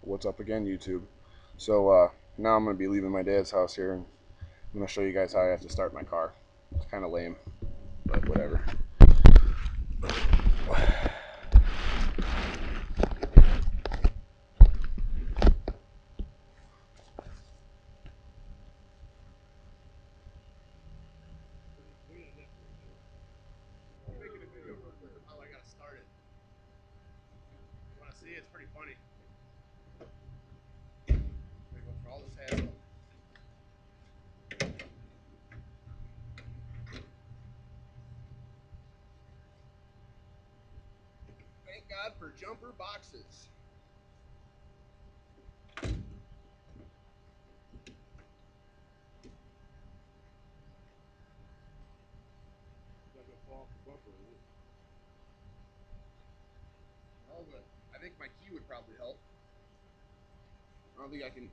What's up again, YouTube? So now I'm going to be leaving my dad's house here, and I'm going to show you guys how I have to start my car. It's kind of lame, but whatever. How I got started. You want to see? It's pretty funny. Go for all this hassle. Thank God for jumper boxes. I think my key would probably help. I don't think I can.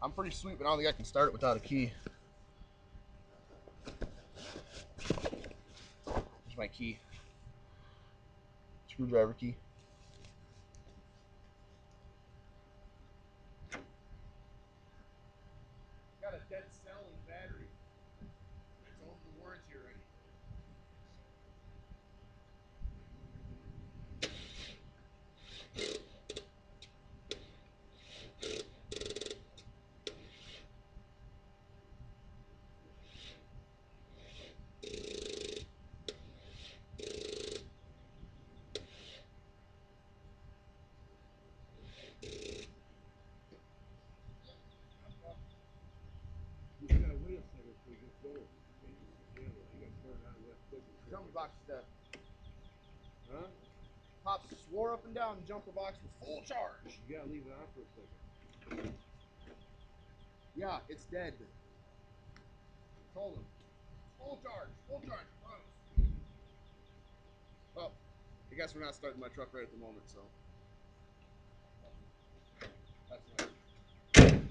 I'm pretty sweet, but I don't think I can start it without a key. Here's my key. Screwdriver key. Got a dead cell in the battery. It's over the warranty already. Jumper box is dead. Huh? Pops swore up and down the jumper box was full charge. You gotta leave it on for a second. Yeah, it's dead. Told him. Full charge, promise. Well, I guess we're not starting my truck right at the moment, so. That's lame.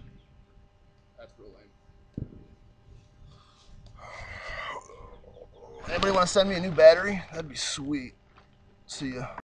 That's real lame. Anybody want to send me a new battery? That'd be sweet. See ya.